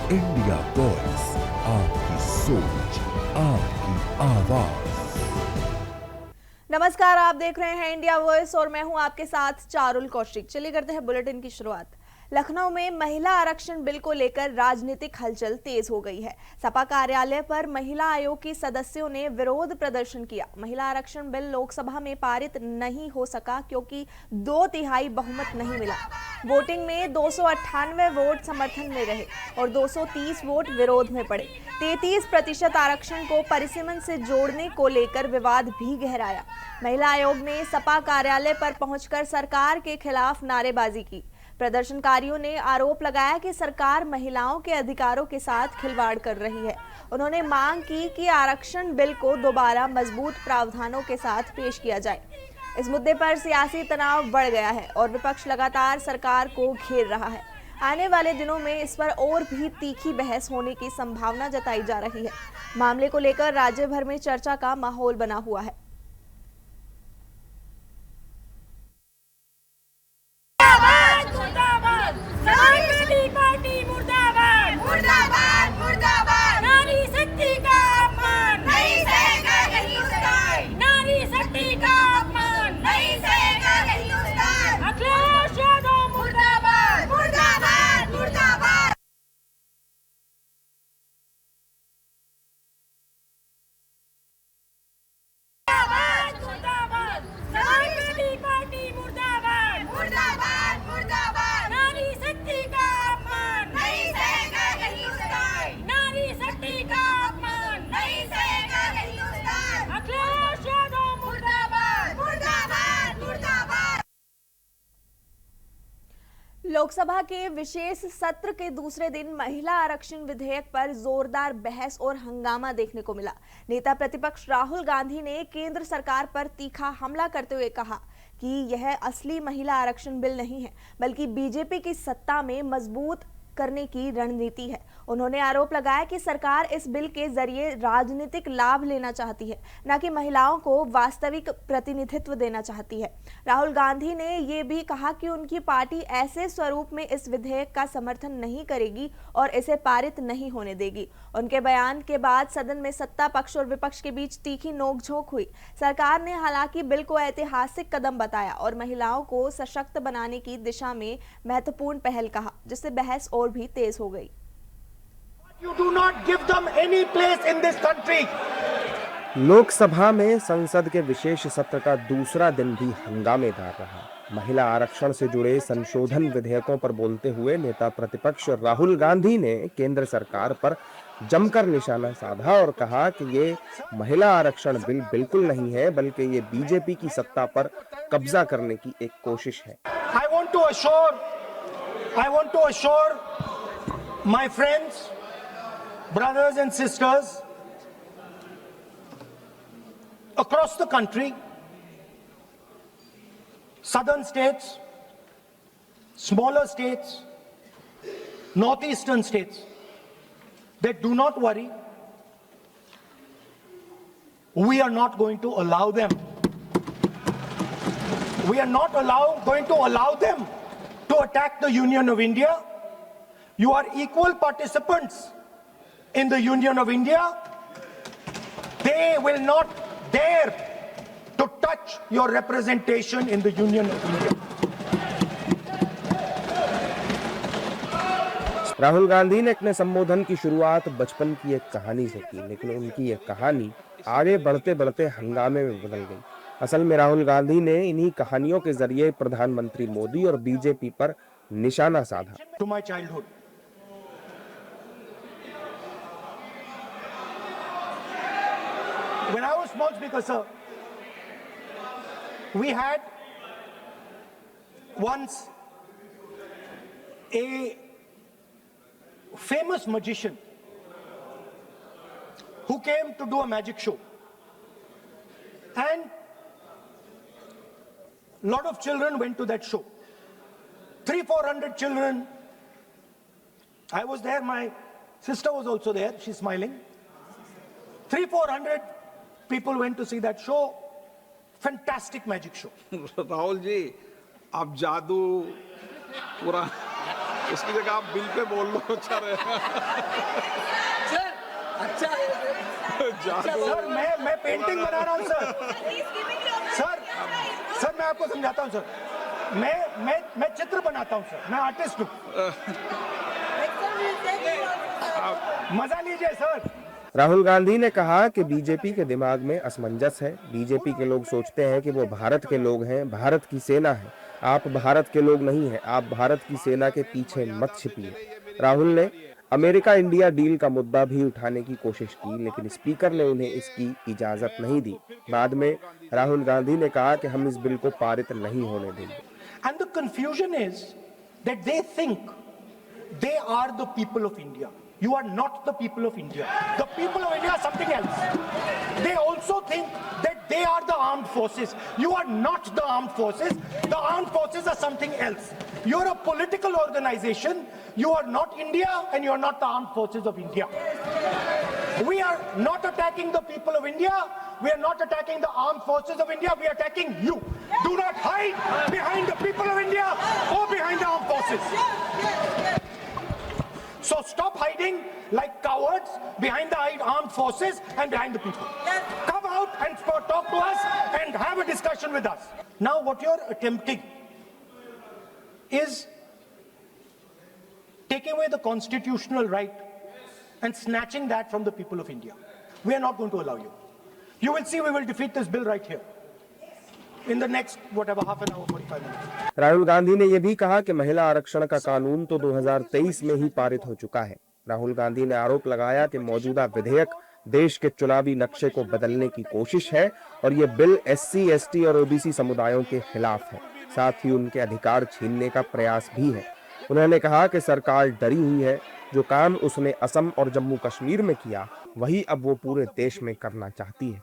India voice, आपकी सोच, आपकी आवाज। नमस्कार, आप देख रहे हैं इंडिया वॉइस और मैं हूं आपके साथ चारुल कौशिक। चलिए करते हैं बुलेटिन की शुरुआत। लखनऊ में महिला आरक्षण बिल को लेकर राजनीतिक हलचल तेज हो गई है। सपा कार्यालय पर महिला आयोग की सदस्यों ने विरोध प्रदर्शन किया। महिला आरक्षण बिल लोकसभा में पारित नहीं हो सका क्योंकि 2/3 बहुमत नहीं मिला। वोटिंग में 298 वोट समर्थन में रहे और 230 वोट विरोध में पड़े। 33% आरक्षण को परिसीमन से जोड़ने को लेकर विवाद भी गहराया। महिला आयोग ने सपा कार्यालय पर पहुंचकर सरकार के खिलाफ नारेबाजी की। प्रदर्शनकारियों ने आरोप लगाया कि सरकार महिलाओं के अधिकारों के साथ खिलवाड़ कर रही है। उन्होंने मांग की कि आरक्षण बिल को दोबारा मजबूत प्रावधानों के साथ पेश किया जाए। इस मुद्दे पर सियासी तनाव बढ़ गया है और विपक्ष लगातार सरकार को घेर रहा है। आने वाले दिनों में इस पर और भी तीखी बहस होने की संभावना जताई जा रही है। मामले को लेकर राज्य भर में चर्चा का माहौल बना हुआ है। लोकसभा के विशेष सत्र के दूसरे दिन महिला आरक्षण विधेयक पर जोरदार बहस और हंगामा देखने को मिला। नेता प्रतिपक्ष राहुल गांधी ने केंद्र सरकार पर तीखा हमला करते हुए कहा कि यह असली महिला आरक्षण बिल नहीं है, बल्कि बीजेपी की सत्ता में मजबूत करने की रणनीति है। उन्होंने आरोप लगाया कि सरकार इस बिल के जरिए राजनीतिक लाभ लेना चाहती है, न कि महिलाओं को वास्तविक प्रतिनिधित्व देना चाहती है। राहुल गांधी ने यह भी कहा कि उनकी पार्टी ऐसे स्वरूप में इस विधेयक का समर्थन नहीं करेगी और इसे पारित नहीं होने देगी। उनके बयान के बाद सदन में सत्ता पक्ष और विपक्ष के बीच तीखी नोकझोंक हुई। सरकार ने हालांकि बिल को ऐतिहासिक कदम बताया और महिलाओं को सशक्त बनाने की दिशा में महत्वपूर्ण पहल कहा, जिससे बहस और भी तेज हो गई। You do not give them any place in this country. Lok Sabha में संसद के विशेष सत्र का दूसरा दिन भी हंगामेदार रहा। महिला आरक्षण से जुड़े संशोधन विधेयकों पर बोलते हुए नेता प्रतिपक्ष राहुल गांधी ने केंद्र सरकार पर जमकर निशाना साधा और कहा कि ये महिला आरक्षण बिल बिल्कुल नहीं है, बल्कि ये बीजेपी की सत्ता पर कब्जा करने की एक कोशिश है। I want to assure my friends, brothers and sisters across the country, southern states, smaller states, northeastern states, that do not worry, we are not going to allow them. We are not going to allow them to attack the Union of India. You are equal participants in the Union of India. They will not dare to touch your representation in the Union of India. Rahul Gandhi ने अपने संबोधन की शुरुआत बचपन की एक कहानी से की, लेकिन उनकी ये कहानी आगे बढ़ते बढ़ते हंगामे में बदल गई। असल में राहुल गांधी ने इन्हीं कहानियों के जरिए प्रधानमंत्री मोदी और बीजेपी पर निशाना साधा। To my childhood. When I was small speaker, sir, we had once a famous magician who came to do a magic show, and a lot of children went to that show. 300-400 children. I was there, my sister was also there, she's smiling. 300-400 people went to see that show. Fantastic magic show. Rahul ji, आप जादू पूरा उसकी जगह आप bill pay बोल लो, अच्छा रहेगा। अच्छा है सर मैं पेंटिंग बना रहा हूँ सर। सर मैं आपको समझाता हूँ सर। मैं चित्र बनाता हूँ सर, मैं आर्टिस्ट हूँ। मजा लीजिए सर। राहुल गांधी ने कहा कि बीजेपी के दिमाग में असमंजस है। बीजेपी के लोग सोचते हैं कि वो भारत के लोग हैं, भारत की सेना है। आप भारत के लोग नहीं हैं, आप भारत की सेना के पीछे मत छिपिए। राहुल ने अमेरिका इंडिया डील का मुद्दा भी उठाने की कोशिश की, लेकिन स्पीकर ने उन्हें इसकी इजाजत नहीं दी। बाद में राहुल गांधी ने कहा कि हम इस बिल को पारित नहीं होने देंगे। And the confusion is that they think they are the people of India. You are not the people of India. The people of India are something else. They also think that they are the armed forces. You are not the armed forces. The armed forces are something else. You're a political organization. You are not India and you're not the armed forces of India. We are not attacking the people of India. We are not attacking the armed forces of India. We are attacking you. Do not hide behind the people of India or behind the armed forces. So stop hiding like cowards behind the armed forces and behind the people. Come out and talk to us and have a discussion with us. Now what you're attempting is taking away the constitutional right and snatching that from the people of India. We are not going to allow you. You will see we will defeat this bill right here in the next half an hour, 45 minutes. Rahul Gandhi ने यह भी कहा कि महिला आरक्षण का कानून तो 2023 में ही पारित हो चुका है। राहुल गांधी ने आरोप लगाया कि मौजूदा विधेयक देश के चुनावी नक्शे को बदलने की कोशिश है और ये बिल SC, ST और OBC समुदायों के खिलाफ है, साथ ही उनके अधिकार छीनने का प्रयास भी है। उन्होंने कहा कि सरकार डरी हुई है। जो काम उसने असम और जम्मू कश्मीर में किया, वही अब वो पूरे देश में करना चाहती है।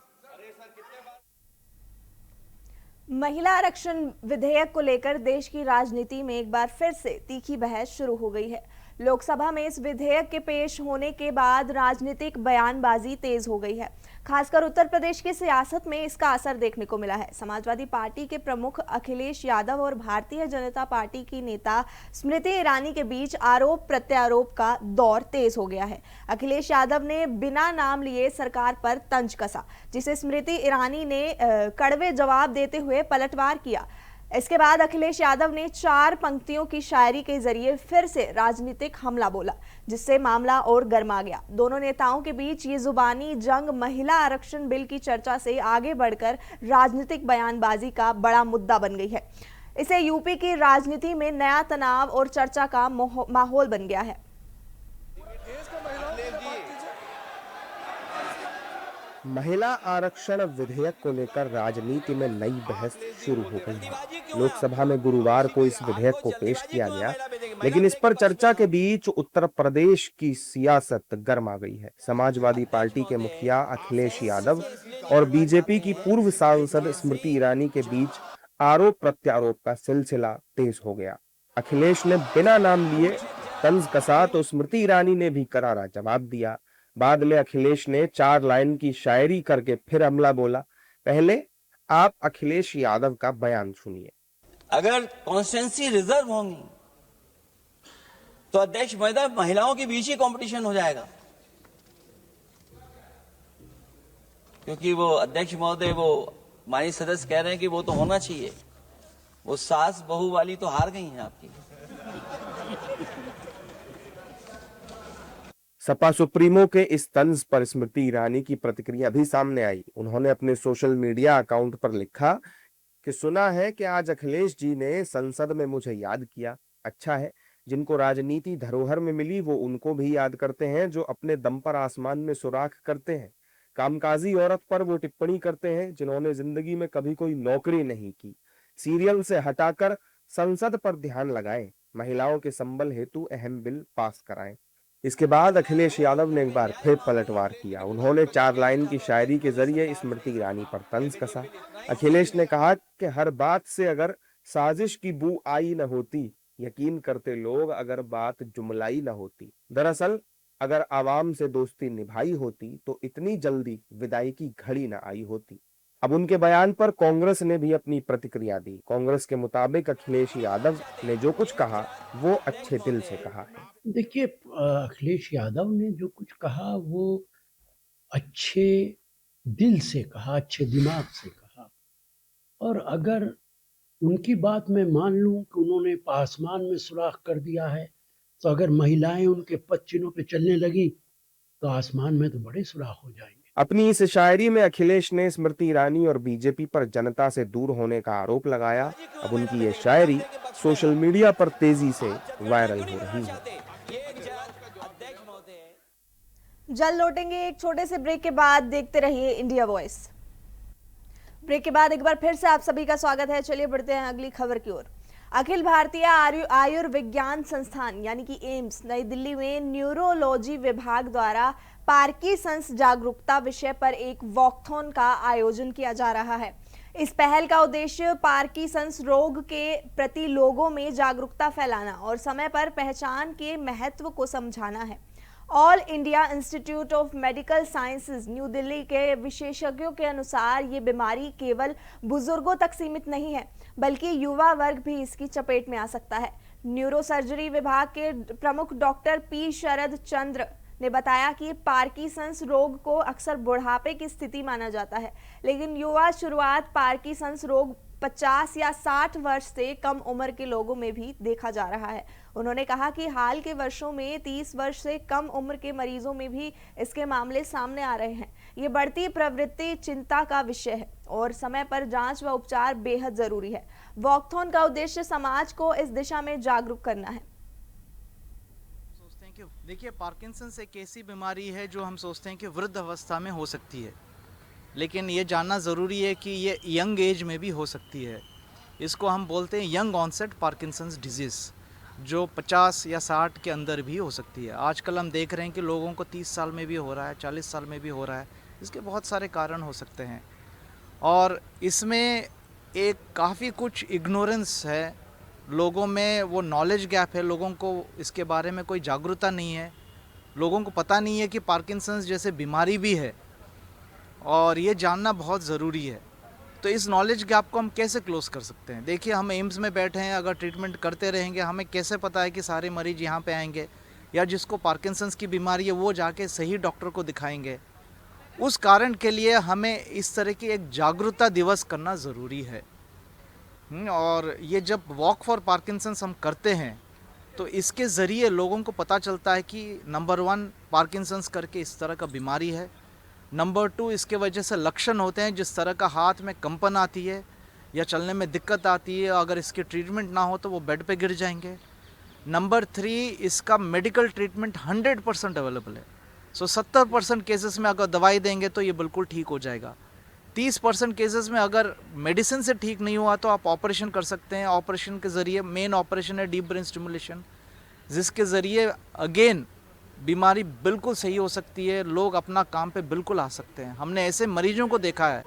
महिला आरक्षण विधेयक को लेकर देश की राजनीति में एक बार फिर से तीखी बहस शुरू हो गई है। लोकसभा में इस विधेयक के पेश होने के बाद राजनीतिक बयानबाजी तेज हो गई है। खासकर उत्तर प्रदेश की सियासत में इसका असर देखने को मिला है। समाजवादी पार्टी के प्रमुख अखिलेश यादव और भारतीय जनता पार्टी की नेता स्मृति ईरानी के बीच आरोप प्रत्यारोप का दौर तेज हो गया है। अखिलेश यादव ने बिना नाम लिए सरकार पर तंज कसा, जिसे स्मृति ईरानी ने कड़वे जवाब देते हुए पलटवार किया। इसके बाद अखिलेश यादव ने 4 पंक्तियों की शायरी के जरिए फिर से राजनीतिक हमला बोला, जिससे मामला और गर्मा गया। दोनों नेताओं के बीच ये जुबानी जंग महिला आरक्षण बिल की चर्चा से आगे बढ़कर राजनीतिक बयानबाजी का बड़ा मुद्दा बन गई है। इसे यूपी की राजनीति में नया तनाव और चर्चा का माहौल बन गया है। महिला आरक्षण विधेयक को लेकर राजनीति में नई बहस शुरू हो गई है। लोकसभा में गुरुवार को इस विधेयक को पेश किया गया, लेकिन इस पर चर्चा के बीच उत्तर प्रदेश की सियासत गर्मा गई है। समाजवादी पार्टी के मुखिया अखिलेश यादव और बीजेपी की पूर्व सांसद स्मृति ईरानी के बीच आरोप प्रत्यारोप का सिलसिला तेज हो गया। अखिलेश ने बिना नाम लिए तंज कसा तो स्मृति ईरानी ने भी करारा जवाब दिया। बाद में अखिलेश ने 4 लाइन की शायरी करके फिर हमला बोला। पहले आप अखिलेश यादव का बयान सुनिए। अगर कॉन्स्टिट्यूंसी रिजर्व होंगी तो अध्यक्ष महोदय महिलाओं के बीच ही कंपटीशन हो जाएगा, क्योंकि वो अध्यक्ष महोदय वो माननीय सदस्य कह रहे हैं कि वो तो होना चाहिए। वो सास बहू वाली तो हार गई हैं आपकी। सपा सुप्रीमो के इस तंज पर स्मृति ईरानी की प्रतिक्रिया भी सामने आई। उन्होंने अपने सोशल मीडिया अकाउंट पर लिखा कि सुना है कि आज अखिलेश जी ने संसद में मुझे याद किया। अच्छा है, जिनको राजनीति धरोहर में मिली वो उनको भी याद करते हैं जो अपने दम पर आसमान में सुराख करते हैं। कामकाजी औरत पर वो टिप्पणी करते हैं जिन्होंने जिंदगी में कभी कोई नौकरी नहीं की। सीरियल से हटाकर संसद पर ध्यान लगाएं, महिलाओं के संबल हेतु अहम बिल पास कराएं। इसके बाद अखिलेश यादव ने एक बार फिर पलटवार किया। उन्होंने 4 लाइन की शायरी के जरिए स्मृति ईरानी पर तंज कसा। अखिलेश ने कहा कि हर बात से अगर साजिश की बू आई न होती, यकीन करते लोग अगर बात जुमलाई न होती। दरअसल अगर आवाम से दोस्ती निभाई होती तो इतनी जल्दी विदाई की घड़ी न आई होती। अब उनके बयान पर कांग्रेस ने भी अपनी प्रतिक्रिया दी। कांग्रेस के मुताबिक अखिलेश यादव ने जो कुछ कहा वो अच्छे दिल से कहा है। देखिए, अखिलेश यादव ने जो कुछ कहा वो अच्छे दिल से कहा, अच्छे दिमाग से कहा। और अगर उनकी बात मैं मान लूं कि उन्होंने आसमान में सुराख कर दिया है, तो अगर महिलाएं उनके पद चिन्हों पे चलने लगी तो आसमान में तो बड़े सुराख हो जाएंगे। अपनी इस शायरी में अखिलेश ने स्मृति ईरानी और बीजेपी पर जनता से दूर होने का आरोप लगाया। अब उनकी ये शायरी सोशल मीडिया पर तेजी से वायरल हो रही है। जल्द लौटेंगे एक छोटे से ब्रेक के बाद। देखते रहिए इंडिया वॉइस। ब्रेक के बाद एक बार फिर से आप सभी का स्वागत है। चलिए बढ़ते हैं अगली खबर की ओर। अखिल भारतीय आयुर्विज्ञान संस्थान यानी कि एम्स नई दिल्ली में न्यूरोलॉजी विभाग द्वारा पार्किंसंस जागरूकता विषय पर एक वॉकथॉन का आयोजन किया जा रहा है। इस पहल का उद्देश्य पार्किंसंस रोग के प्रति लोगों में जागरूकता फैलाना और समय पर पहचान के महत्व को समझाना है। All India institute of medical sciences new Delhi के विशेषज्ञों के अनुसार ये बीमारी केवल बुजुर्गों तक सीमित नहीं है, बल्कि युवा वर्ग भी इसकी चपेट में आ सकता है। न्यूरोसर्जरी विभाग के प्रमुख डॉक्टर पी शरद चंद्र ने बताया कि पार्किंसंस रोग को अक्सर बुढ़ापे की स्थिति माना जाता है, लेकिन युवा शुरुआत पार्किंसंस रोग 50 या 60 वर्ष से कम उम्र के लोगों में भी देखा जा रहा है। उन्होंने कहा कि हाल के वर्षों में 30 वर्ष से कम उम्र के मरीजों में भी इसके मामले सामने आ रहे हैं। ये बढ़ती प्रवृत्ति चिंता का विषय है और समय पर जांच व उपचार बेहद जरूरी है। वॉकथॉन का उद्देश्य समाज को इस दिशा में जागरूक करना है। देखिए, पार्किंसंस एक ऐसी बीमारी है जो हम सोचते हैं कि वृद्ध अवस्था में हो सकती है, लेकिन ये जानना ज़रूरी है कि ये यंग एज में भी हो सकती है। इसको हम बोलते हैं यंग ऑनसेट पार्किंसंस डिजीज़, जो 50 या 60 के अंदर भी हो सकती है। आजकल हम देख रहे हैं कि लोगों को 30 साल में भी हो रहा है, 40 साल में भी हो रहा है। इसके बहुत सारे कारण हो सकते हैं और इसमें एक काफ़ी कुछ इग्नोरेंस है, लोगों में वो नॉलेज गैप है, लोगों को इसके बारे में कोई जागरूकता नहीं है, लोगों को पता नहीं है कि पार्किंसंस जैसे बीमारी भी है और ये जानना बहुत ज़रूरी है। तो इस नॉलेज गैप को हम कैसे क्लोज कर सकते हैं? देखिए, हम एम्स में बैठे हैं, अगर ट्रीटमेंट करते रहेंगे, हमें कैसे पता है कि सारे मरीज यहाँ पे आएंगे या जिसको पार्किंसंस की बीमारी है वो जाके सही डॉक्टर को दिखाएंगे? उस कारण के लिए हमें इस तरह की एक जागरूकता दिवस करना ज़रूरी है। और ये जब वॉक फॉर पार्किंसंस हम करते हैं तो इसके ज़रिए लोगों को पता चलता है कि नंबर 1 पार्किंसंस करके इस तरह का बीमारी है, नंबर 2 इसके वजह से लक्षण होते हैं, जिस तरह का हाथ में कंपन आती है या चलने में दिक्कत आती है, अगर इसकी ट्रीटमेंट ना हो तो वो बेड पे गिर जाएंगे। नंबर 3 इसका मेडिकल ट्रीटमेंट 100% अवेलेबल है। 70% केसेस में अगर दवाई देंगे तो ये बिल्कुल ठीक हो जाएगा। 30% केसेस में अगर मेडिसिन से ठीक नहीं हुआ तो आप ऑपरेशन कर सकते हैं। ऑपरेशन के ज़रिए मेन ऑपरेशन है डीप ब्रेन स्टिमुलेशन, जिसके ज़रिए अगेन बीमारी बिल्कुल सही हो सकती है, लोग अपना काम पे बिल्कुल आ सकते हैं। हमने ऐसे मरीजों को देखा है।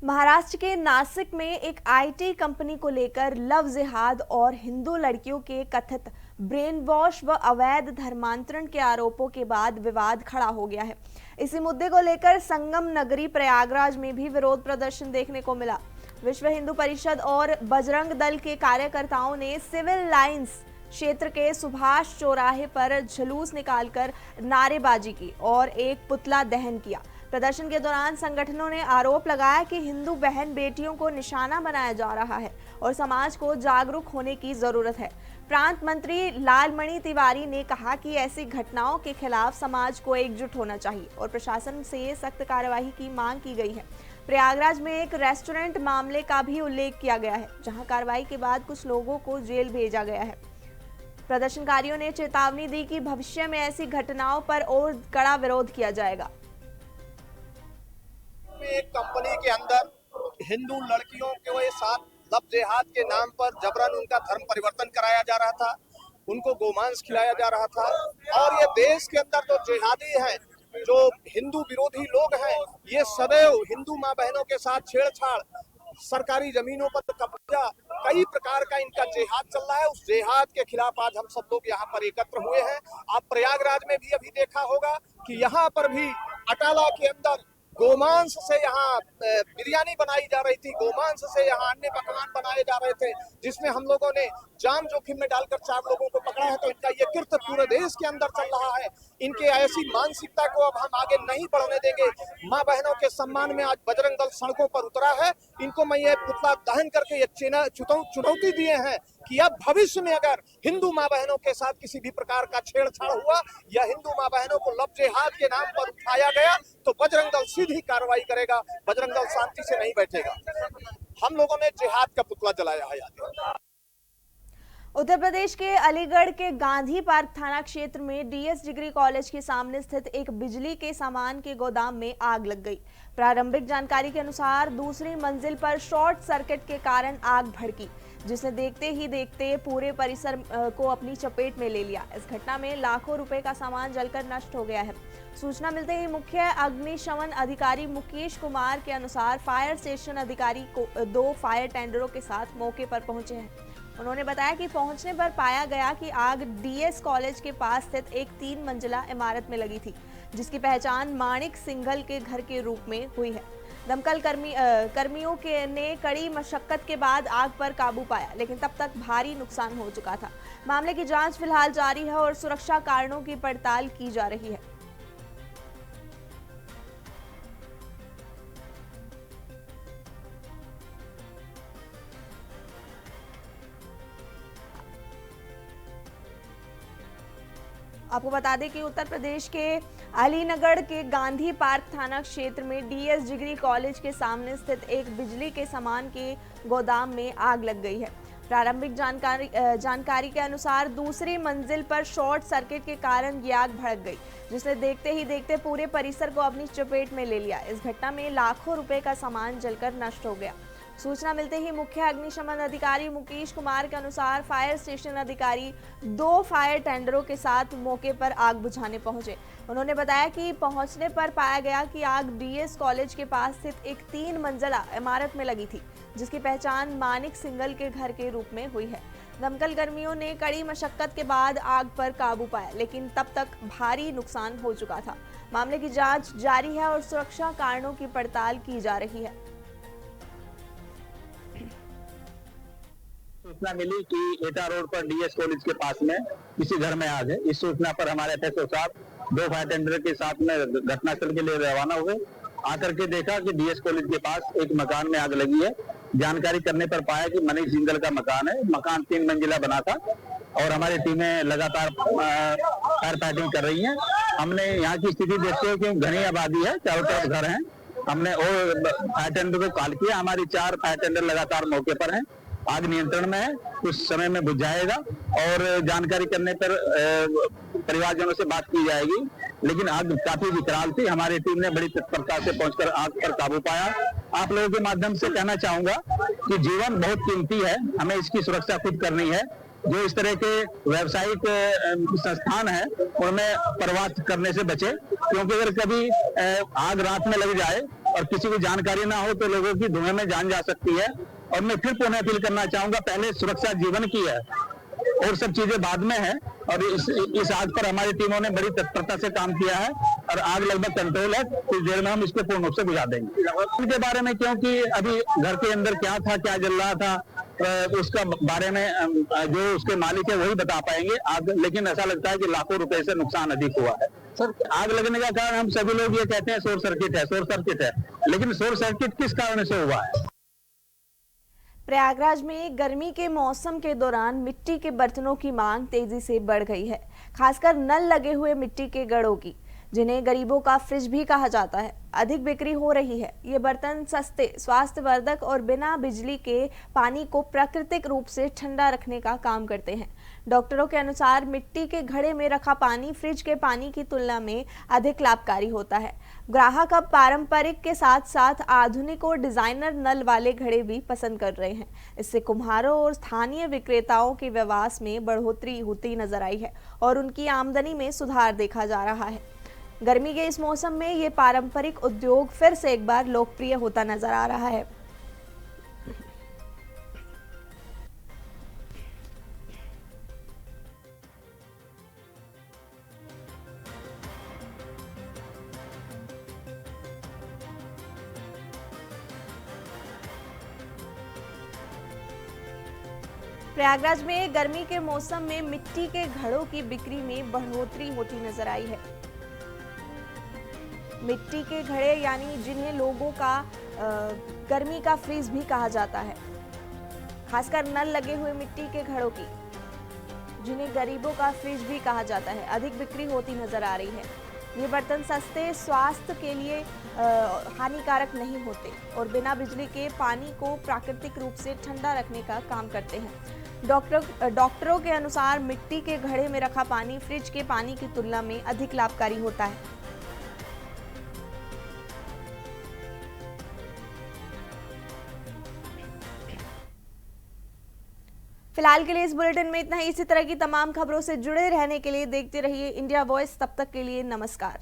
महाराष्ट्र के नासिक में एक आईटी कंपनी को लेकर लव जिहाद और हिंदू लड़कियों के कथित ब्रेन वॉश व अवैध धर्मांतरण के आरोपों के बाद विवाद खड़ा हो गया है। इसी मुद्दे को लेकर संगम नगरी प्रयागराज में भी विरोध प्रदर्शन देखने को मिला। विश्व हिंदू परिषद और बजरंग दल के कार्यकर्ताओं ने सिविल लाइंस क्षेत्र के सुभाष चौराहे पर जुलूस निकालकर नारेबाजी की और एक पुतला दहन किया। प्रदर्शन के दौरान संगठनों ने आरोप लगाया कि हिंदू बहन बेटियों को निशाना बनाया जा रहा है और समाज को जागरूक होने की जरूरत है। प्रांत मंत्री लालमणि तिवारी ने कहा कि ऐसी घटनाओं के खिलाफ समाज को एकजुट होना चाहिए और प्रशासन से सख्त कार्यवाही की मांग की गई है। प्रयागराज में एक रेस्टोरेंट मामले का भी उल्लेख किया गया है, जहां कार्रवाई के बाद कुछ लोगों को जेल भेजा गया है। प्रदर्शनकारियों ने चेतावनी दी कि भविष्य में ऐसी घटनाओं पर और कड़ा विरोध किया जाएगा। एक कंपनी के अंदर हिंदू लड़कियों के साथ लव जिहाद के नाम पर जबरन उनका धर्म परिवर्तन कराया जा रहा था, उनको गोमांस खिलाया जा रहा था। और ये देश के अंदर जो जिहादी हैं, जो हिंदू विरोधी लोग हैं, ये सदैव हिंदू माँ बहनों के साथ छेड़छाड़, सरकारी जमीनों पर कब्जा, कई प्रकार का इनका जिहाद चल रहा है। उस जिहाद के खिलाफ आज हम सब लोग यहाँ पर एकत्र हुए हैं। आप प्रयागराज में भी अभी देखा होगा कि यहाँ पर भी अटाला के अंदर गोमांस से यहाँ बिरयानी बनाई जा रही थी, गोमांस से यहाँ अन्य पकवान बनाए जा रहे थे, जिसमें हम लोगों ने जान जोखिम में डालकर 4 लोगों को पकड़ा है। तो इनका ये कृत्य पूरे देश के अंदर चल रहा है। इनके ऐसी मानसिकता को अब हम आगे नहीं बढ़ने देंगे। माँ बहनों के सम्मान में आज बजरंग दल सड़कों पर उतरा है। इनको मैं ये पुतला दहन करके ये चुनौती दिए हैं कि अब भविष्य में अगर हिंदू माँ बहनों के साथ किसी भी प्रकार का छेड़छाड़ हुआ या हिंदू माँ बहनों को लव जिहाद के नाम पर उठाया गया तो बजरंग दल सीधी कार्रवाई करेगा। बजरंग दल शांति से नहीं बैठेगा। हम लोगों ने जिहाद का पुतला जलाया है आज। उत्तर प्रदेश के अलीगढ़ के गांधी पार्क थाना क्षेत्र में डीएस डिग्री कॉलेज के सामने स्थित एक बिजली के सामान के गोदाम में आग लग गई। प्रारंभिक जानकारी के अनुसार दूसरी मंजिल पर शॉर्ट सर्किट के कारण आग भड़की, जिसने देखते ही देखते पूरे परिसर को अपनी चपेट में ले लिया। इस घटना में लाखों रुपए का सामान जलकर नष्ट हो गया है। सूचना मिलते ही मुख्य अग्निशमन अधिकारी मुकेश कुमार के अनुसार फायर स्टेशन अधिकारी को 2 फायर टेंडरों के साथ मौके पर पहुंचे हैं। उन्होंने बताया कि पहुंचने पर पाया गया कि आग डीएस कॉलेज के पास स्थित एक 3 मंजिला इमारत में लगी थी, जिसकी पहचान माणिक सिंघल के घर के रूप में हुई है। दमकल कर्मियों ने कड़ी मशक्कत के बाद आग पर काबू पाया, लेकिन तब तक भारी नुकसान हो चुका था। मामले की जांच फिलहाल जारी है और सुरक्षा कारणों की पड़ताल की जा रही है। आपको बता दें कि उत्तर प्रदेश के अलीनगढ़ के गांधी पार्क थाना क्षेत्र में डीएस डिग्री कॉलेज के सामने स्थित एक बिजली के सामान के गोदाम में आग लग गई है। प्रारंभिक जानकारी के अनुसार दूसरी मंजिल पर शॉर्ट सर्किट के कारण ये आग भड़क गई, जिसने देखते ही देखते पूरे परिसर को अपनी चपेट में ले लिया। इस घटना में लाखों रुपए का सामान जलकर नष्ट हो गया। सूचना मिलते ही मुख्य अग्निशमन अधिकारी मुकेश कुमार के अनुसार फायर स्टेशन अधिकारी 2 फायर टेंडरों के साथ मौके पर आग बुझाने पहुंचे। उन्होंने बताया कि पहुंचने पर पाया गया कि आग डीएस कॉलेज के पास स्थित एक 3 मंजिला इमारत में लगी थी, जिसकी पहचान माणिक सिंघल के घर के रूप में हुई है। दमकल कर्मियों ने कड़ी मशक्कत के बाद आग पर काबू पाया, लेकिन तब तक भारी नुकसान हो चुका था। मामले की जांच जारी है और सुरक्षा कारणों की पड़ताल की जा रही है। सूचना मिली कि एटा रोड पर डीएस कॉलेज के पास में किसी घर में आग है। इस सूचना पर हमारे एसएसओ साहब 2 फायर टेंडर के साथ में घटनास्थल के लिए रवाना हुए। आकर के देखा कि डीएस कॉलेज के पास एक मकान में आग लगी है। जानकारी करने पर पाया कि मनीष जिंदल का मकान है। मकान 3 मंजिला बना था और हमारी टीमें लगातार फायर फाइटिंग कर रही हैं। हमने यहाँ की स्थिति देखते हुए कि घनी आबादी है, चारों तरफ घर हैं, हमने और फायर टेंडर को कॉल किया। हमारी 4 फायर टेंडर लगातार मौके पर हैं। आग नियंत्रण में है, कुछ समय में बुझ जाएगा और जानकारी करने पर परिवारजनों से बात की जाएगी। लेकिन आग काफी विकराल थी। हमारी टीम ने बड़ी तत्परता से पहुंचकर आग पर काबू पाया। आप लोगों के माध्यम से कहना चाहूंगा कि जीवन बहुत कीमती है, हमें इसकी सुरक्षा खुद करनी है। जो इस तरह के व्यावसायिक संस्थान है उनमें प्रवास करने से बचे, क्योंकि अगर कभी आग रात में लग जाए और किसी को जानकारी ना हो तो लोगों की धुएं में जान जा सकती है। और मैं फिर पुनः अपील करना चाहूंगा, पहले सुरक्षा जीवन की है और सब चीजें बाद में है। और इस आग पर हमारी टीमों ने बड़ी तत्परता से काम किया है और आग लगभग कंट्रोल है। कुछ देर में हम इसको पूर्ण रूप से बुझा देंगे। उनके बारे में, क्योंकि अभी घर के अंदर क्या था, क्या जल रहा था, उसका बारे में जो उसके मालिक है वही बता पाएंगे। आग लेकिन ऐसा लगता है कि लाखों रुपए से नुकसान अधिक हुआ है। सर, आग लगने का कारण हम सभी लोग ये कहते हैं शॉर्ट सर्किट है, लेकिन शॉर्ट सर्किट किस कारण से हुआ है? प्रयागराज में गर्मी के मौसम के दौरान मिट्टी के बर्तनों की मांग तेजी से बढ़ गई है, खासकर नल लगे हुए मिट्टी के घड़ों की, जिन्हें गरीबों का फ्रिज भी कहा जाता है, अधिक बिक्री हो रही है। ये बर्तन सस्ते, स्वास्थ्यवर्धक और बिना बिजली के पानी को प्राकृतिक रूप से ठंडा रखने का काम करते हैं। डॉक्टरों के अनुसार मिट्टी के घड़े में रखा पानी फ्रिज के पानी की तुलना में अधिक लाभकारी होता है। ग्राहक अब पारंपरिक के साथ साथ आधुनिक और डिजाइनर नल वाले घड़े भी पसंद कर रहे हैं। इससे कुम्हारों और स्थानीय विक्रेताओं के व्यवसाय में बढ़ोतरी होती नजर आई है और उनकी आमदनी में सुधार देखा जा रहा है। गर्मी के इस मौसम में ये पारंपरिक उद्योग फिर से एक बार लोकप्रिय होता नजर आ रहा है। प्रयागराज में गर्मी के मौसम में मिट्टी के घड़ों की बिक्री में बढ़ोतरी होती नजर आई है। मिट्टी के घड़े यानी जिन्हें लोगों का गर्मी का फ्रीज भी कहा जाता है, खासकर नल लगे हुए मिट्टी के घड़ों की, जिन्हें गरीबों का फ्रिज भी कहा जाता है, अधिक बिक्री होती नजर आ रही है। ये बर्तन सस्ते, स्वास्थ्य के लिए हानिकारक नहीं होते और बिना बिजली के पानी को प्राकृतिक रूप से ठंडा रखने का काम करते हैं। डॉक्टरों के अनुसार मिट्टी के घड़े में रखा पानी फ्रिज के पानी की तुलना में अधिक लाभकारी होता है। फिलहाल के लिए इस बुलेटिन में इतना ही। इसी तरह की तमाम खबरों से जुड़े रहने के लिए देखते रहिए इंडिया वॉइस। तब तक के लिए नमस्कार।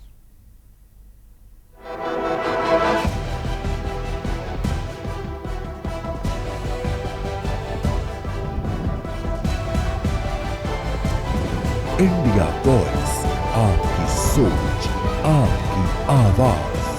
इंडिया वॉइस, आपकी सोच, आपकी आवाज।